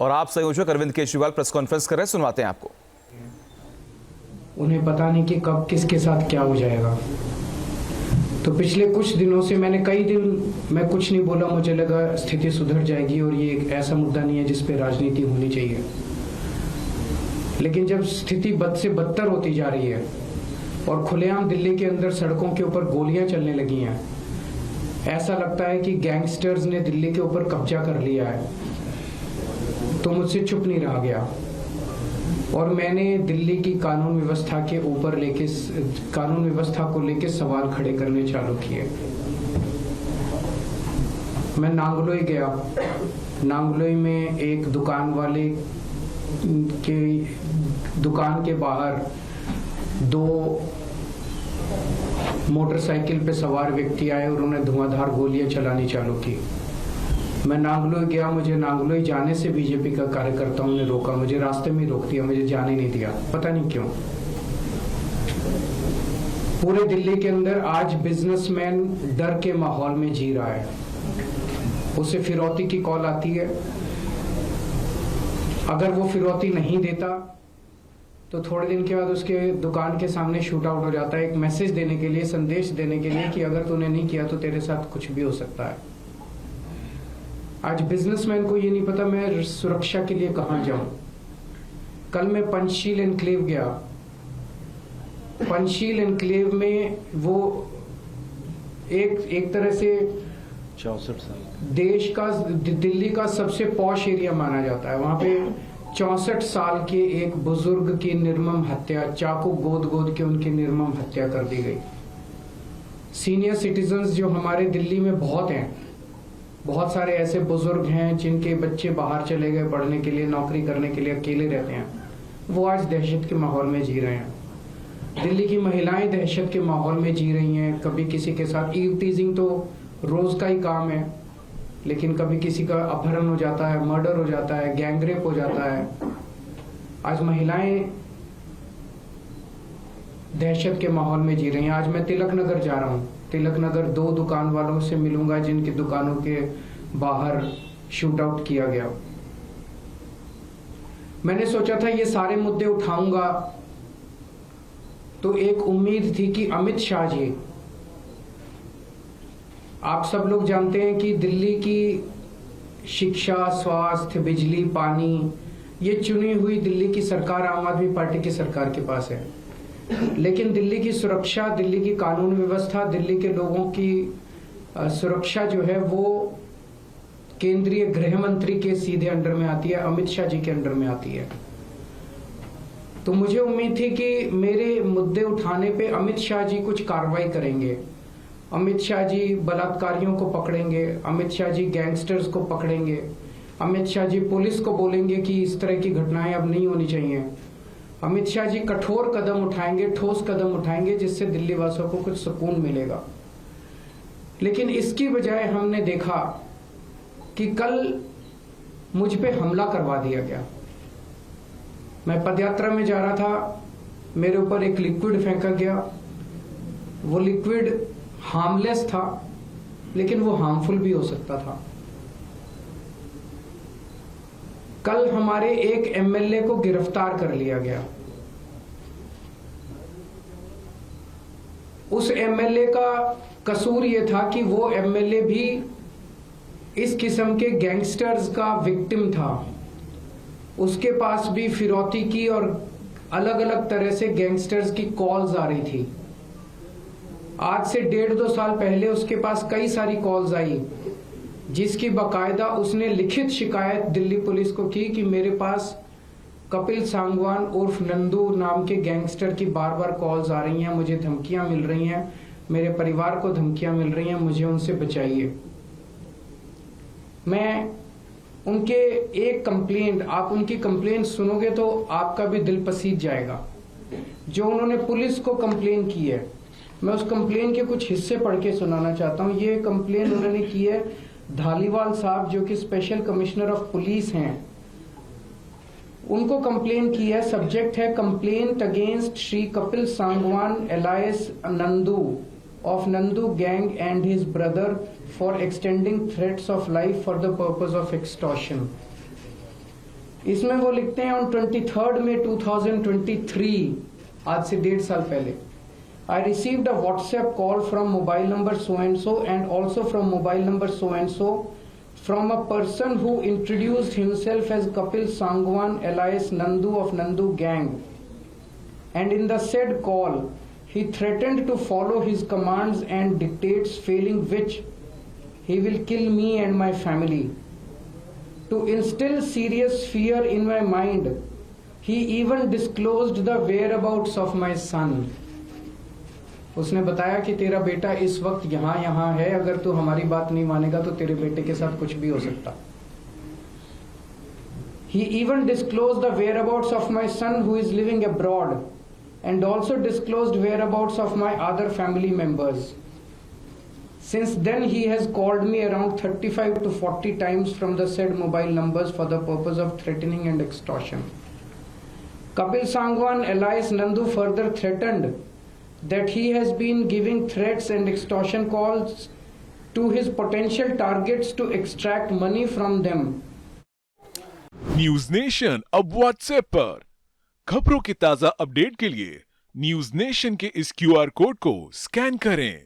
और आप संयोजक अरविंद केजरीवाल प्रेस कॉन्फ्रेंस कर रहे हैं, सुनवाते हैं आपको। उन्हें पता नहीं कि कब किसके साथ क्या हो जाएगा। तो पिछले कुछ दिनों से मैंने कई दिन मैं कुछ नहीं बोला, मुझे लगा स्थिति सुधर जाएगी और ये एक ऐसा मुद्दा नहीं है जिस पे राजनीति होनी चाहिए। लेकिन जब स्थिति बद से बदतर होती जा रही है और खुलेआम दिल्ली के अंदर सड़कों के ऊपर गोलियां चलने लगी हैं, ऐसा लगता है कि गैंगस्टर्स ने दिल्ली के ऊपर कब्जा कर लिया है, तो मुझसे चुप नहीं रहा गया और मैंने दिल्ली की कानून व्यवस्था को लेके सवाल खड़े करने चालू किए। मैं नांगलोई गया। नांगलोई में एक दुकान वाले के दुकान के बाहर 2 मोटरसाइकिल पे सवार व्यक्ति आए और उन्होंने धुआंधार गोलियां चलानी चालू की। मैं नांगलोई गया, मुझे नांगलोई जाने से बीजेपी का कार्यकर्ताओं ने रोका, मुझे रास्ते में रोक दिया, मुझे जाने नहीं दिया, पता नहीं क्यों। पूरे दिल्ली के अंदर आज बिजनेसमैन डर के माहौल में जी रहा है। उसे फिरौती की कॉल आती है, अगर वो फिरौती नहीं देता तो थोड़े दिन के बाद उसके दुकान के सामने शूट आउट हो जाता है, एक मैसेज देने के लिए, संदेश देने के लिए कि अगर तूने नहीं किया तो तेरे साथ कुछ भी हो सकता है। आज बिजनेसमैन को ये नहीं पता मैं सुरक्षा के लिए कहां जाऊं। कल मैं पंचशील एनक्लेव गया। पंचशील एनक्लेव में वो एक तरह से 64 साल देश का, दिल्ली का सबसे पॉश एरिया माना जाता है। वहां पे 64 साल के एक बुजुर्ग की निर्मम हत्या, चाकू गोद के उनकी निर्मम हत्या कर दी गई। सीनियर सिटीजन्स जो हमारे दिल्ली में बहुत हैं, बहुत सारे ऐसे बुजुर्ग हैं जिनके बच्चे बाहर चले गए पढ़ने के लिए, नौकरी करने के लिए, अकेले रहते हैं, वो आज दहशत के माहौल में जी रहे हैं। दिल्ली की महिलाएं दहशत के माहौल में जी रही हैं। कभी किसी के साथ ईव टीजिंग तो रोज का ही काम है, लेकिन कभी किसी का अपहरण हो जाता है, मर्डर हो जाता है, गैंगरेप हो जाता है। आज महिलाएं दहशत के माहौल में जी रही हैं। आज मैं तिलक नगर जा रहा हूं। तिलक नगर 2 दुकान वालों से मिलूंगा जिनकी दुकानों के बाहर शूट आउट किया गया। मैंने सोचा था ये सारे मुद्दे उठाऊंगा तो एक उम्मीद थी कि अमित शाह जी, आप सब लोग जानते हैं कि दिल्ली की शिक्षा, स्वास्थ्य, बिजली, पानी, ये चुनी हुई दिल्ली की सरकार आम आदमी पार्टी की सरकार के पास है। लेकिन दिल्ली की सुरक्षा, दिल्ली की कानून व्यवस्था, दिल्ली के लोगों की सुरक्षा जो है वो केंद्रीय गृह मंत्री के सीधे अंडर में आती है, अमित शाह जी के अंडर में आती है। तो मुझे उम्मीद थी कि मेरे मुद्दे उठाने पे अमित शाह जी कुछ कार्रवाई करेंगे। अमित शाह जी बलात्कारियों को पकड़ेंगे, अमित शाह जी गैंगस्टर्स को पकड़ेंगे, अमित शाह जी पुलिस को बोलेंगे कि इस तरह की घटनाएं अब नहीं होनी चाहिए। अमित शाह जी कठोर कदम उठाएंगे, ठोस कदम उठाएंगे, जिससे दिल्ली वासियों को कुछ सुकून मिलेगा। लेकिन इसकी बजाय हमने देखा कि कल मुझ पे हमला करवा दिया गया। मैं पदयात्रा में जा रहा था, मेरे ऊपर एक लिक्विड फेंका गया। वो लिक्विड हार्मलेस था, लेकिन वो हार्मफुल भी हो सकता था। कल हमारे एक एमएलए को गिरफ्तार कर लिया गया। उस एमएलए का कसूर यह था कि वो एमएलए भी इस किस्म के गैंगस्टर्स का विक्टिम था। उसके पास भी फिरौती की और अलग अलग तरह से गैंगस्टर्स की कॉल्स आ रही थी। आज से 1.5-2 साल पहले उसके पास कई सारी कॉल्स आई, जिसकी बाकायदा उसने लिखित शिकायत दिल्ली पुलिस को की कि मेरे पास कपिल सांगवान उर्फ नंदू नाम के गैंगस्टर की बार बार कॉल्स आ रही हैं, मुझे धमकियां मिल रही हैं, मेरे परिवार को धमकियां मिल रही हैं, मुझे उनसे बचाइए। मैं उनके एक कंप्लेंट, आप उनकी कंप्लेंट सुनोगे तो आपका भी दिल पसीज जाएगा। जो उन्होंने पुलिस को कंप्लेन की है, मैं उस कंप्लेन के कुछ हिस्से पढ़ के सुनाना चाहता हूँ। ये कंप्लेन उन्होंने की है धालीवाल साहब, जो कि स्पेशल कमिश्नर ऑफ पुलिस हैं, उनको कंप्लेन की है। सब्जेक्ट है complaint against Shri Kapil Sangwan alliance Nandu of Nandu gang and his brother for extending threats of life for the purpose of extortion. इसमें वो लिखते हैं ऑन 23 मई 2023, आज से 1.5 साल पहले, I received a WhatsApp call from mobile number so and also from mobile number so from a person who introduced himself as Kapil Sangwan alias Nandu of Nandu Gang, and in the said call he threatened to follow his commands and dictates, failing which he will kill me and my family. To instill serious fear in my mind, he even disclosed the whereabouts of my son. उसने बताया कि तेरा बेटा इस वक्त यहाँ है, अगर तू हमारी बात नहीं मानेगा तो तेरे बेटे के साथ कुछ भी हो सकता. He even disclosed the whereabouts of my son who is living abroad, and also disclosed whereabouts of my other family members. Since then he has called me around 35 to 40 times from the said mobile numbers for the purpose of threatening and extortion. Kapil Sangwan alias Nandu further threatened that he has been giving threats and extortion calls to his potential targets to extract money from them. News nation अब WhatsApp पर खबरों के ताजा update के लिए news nation के इस QR code को स्कैन करें